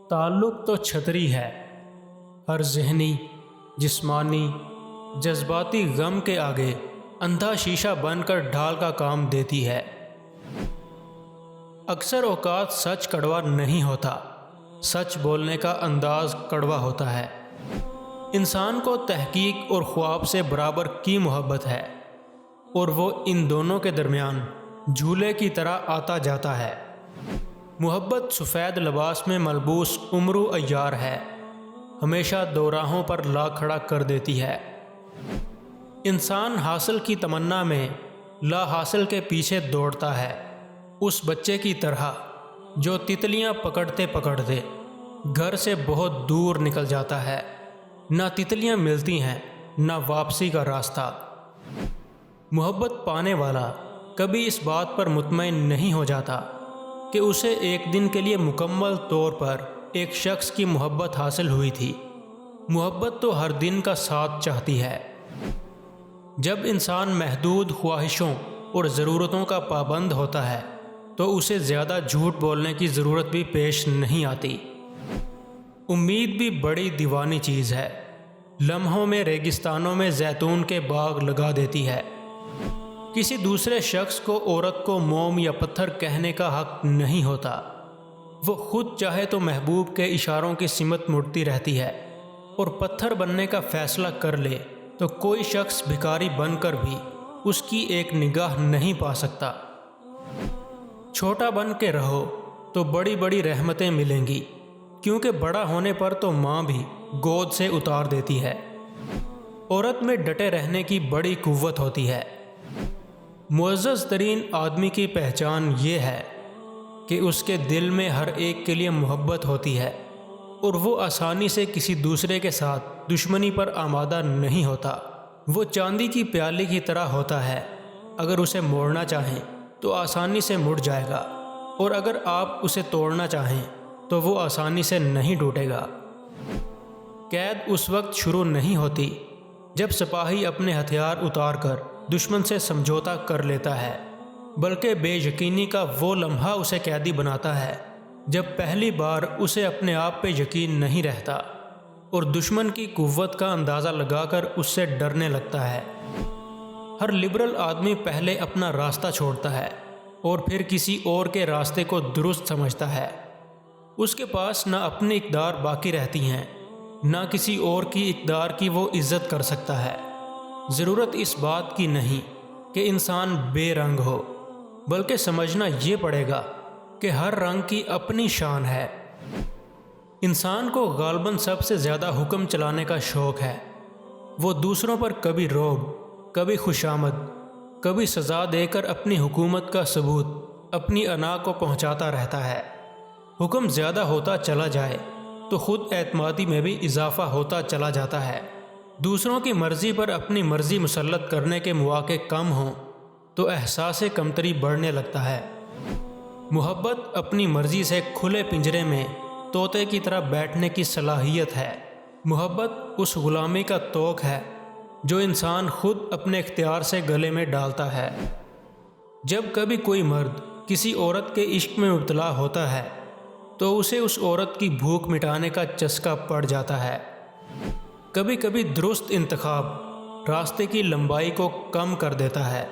تعلق تو چھتری ہے، ہر ذہنی، جسمانی، جذباتی غم کے آگے اندھا شیشہ بن کر ڈھال کا کام دیتی ہے۔ اکثر اوقات سچ کڑوا نہیں ہوتا، سچ بولنے کا انداز کڑوا ہوتا ہے۔ انسان کو تحقیق اور خواب سے برابر کی محبت ہے، اور وہ ان دونوں کے درمیان جھولے کی طرح آتا جاتا ہے۔ محبت سفید لباس میں ملبوس عمرو عیار ہے، ہمیشہ دو راہوں پر لا کھڑا کر دیتی ہے۔ انسان حاصل کی تمنا میں لا حاصل کے پیچھے دوڑتا ہے، اس بچے کی طرح جو تتلیاں پکڑتے پکڑتے گھر سے بہت دور نکل جاتا ہے۔ نہ تتلیاں ملتی ہیں، نہ واپسی کا راستہ۔ محبت پانے والا کبھی اس بات پر مطمئن نہیں ہو جاتا کہ اسے ایک دن کے لیے مکمل طور پر ایک شخص کی محبت حاصل ہوئی تھی۔ محبت تو ہر دن کا ساتھ چاہتی ہے۔ جب انسان محدود خواہشوں اور ضرورتوں کا پابند ہوتا ہے تو اسے زیادہ جھوٹ بولنے کی ضرورت بھی پیش نہیں آتی۔ امید بھی بڑی دیوانی چیز ہے، لمحوں میں ریگستانوں میں زیتون کے باغ لگا دیتی ہے۔ کسی دوسرے شخص کو عورت کو موم یا پتھر کہنے کا حق نہیں ہوتا۔ وہ خود چاہے تو محبوب کے اشاروں کی سمت مڑتی رہتی ہے، اور پتھر بننے کا فیصلہ کر لے تو کوئی شخص بھکاری بن کر بھی اس کی ایک نگاہ نہیں پا سکتا۔ چھوٹا بن کے رہو تو بڑی بڑی رحمتیں ملیں گی، کیونکہ بڑا ہونے پر تو ماں بھی گود سے اتار دیتی ہے۔ عورت میں ڈٹے رہنے کی بڑی قوت ہوتی ہے۔ معزز ترین آدمی کی پہچان یہ ہے کہ اس کے دل میں ہر ایک کے لیے محبت ہوتی ہے، اور وہ آسانی سے کسی دوسرے کے ساتھ دشمنی پر آمادہ نہیں ہوتا۔ وہ چاندی کی پیالی کی طرح ہوتا ہے، اگر اسے موڑنا چاہیں تو آسانی سے مڑ جائے گا، اور اگر آپ اسے توڑنا چاہیں تو وہ آسانی سے نہیں ٹوٹے گا۔ قید اس وقت شروع نہیں ہوتی جب سپاہی اپنے ہتھیار اتار کر دشمن سے سمجھوتا کر لیتا ہے، بلکہ بے یقینی کا وہ لمحہ اسے قیدی بناتا ہے جب پہلی بار اسے اپنے آپ پہ یقین نہیں رہتا، اور دشمن کی قوت کا اندازہ لگا کر اس سے ڈرنے لگتا ہے۔ ہر لبرل آدمی پہلے اپنا راستہ چھوڑتا ہے اور پھر کسی اور کے راستے کو درست سمجھتا ہے۔ اس کے پاس نہ اپنی اقدار باقی رہتی ہیں، نہ کسی اور کی اقدار کی وہ عزت کر سکتا ہے۔ ضرورت اس بات کی نہیں کہ انسان بے رنگ ہو، بلکہ سمجھنا یہ پڑے گا کہ ہر رنگ کی اپنی شان ہے۔ انسان کو غالباً سب سے زیادہ حکم چلانے کا شوق ہے۔ وہ دوسروں پر کبھی روب، کبھی خوشامد، کبھی سزا دے کر اپنی حکومت کا ثبوت اپنی انا کو پہنچاتا رہتا ہے۔ حکم زیادہ ہوتا چلا جائے تو خود اعتمادی میں بھی اضافہ ہوتا چلا جاتا ہے۔ دوسروں کی مرضی پر اپنی مرضی مسلط کرنے کے مواقع کم ہوں تو احساس کمتری بڑھنے لگتا ہے۔ محبت اپنی مرضی سے کھلے پنجرے میں طوطے کی طرح بیٹھنے کی صلاحیت ہے۔ محبت اس غلامی کا طوق ہے جو انسان خود اپنے اختیار سے گلے میں ڈالتا ہے۔ جب کبھی کوئی مرد کسی عورت کے عشق میں مبتلا ہوتا ہے تو اسے اس عورت کی بھوک مٹانے کا چسکا پڑ جاتا ہے۔ کبھی کبھی درست انتخاب راستے کی لمبائی کو کم کر دیتا ہے۔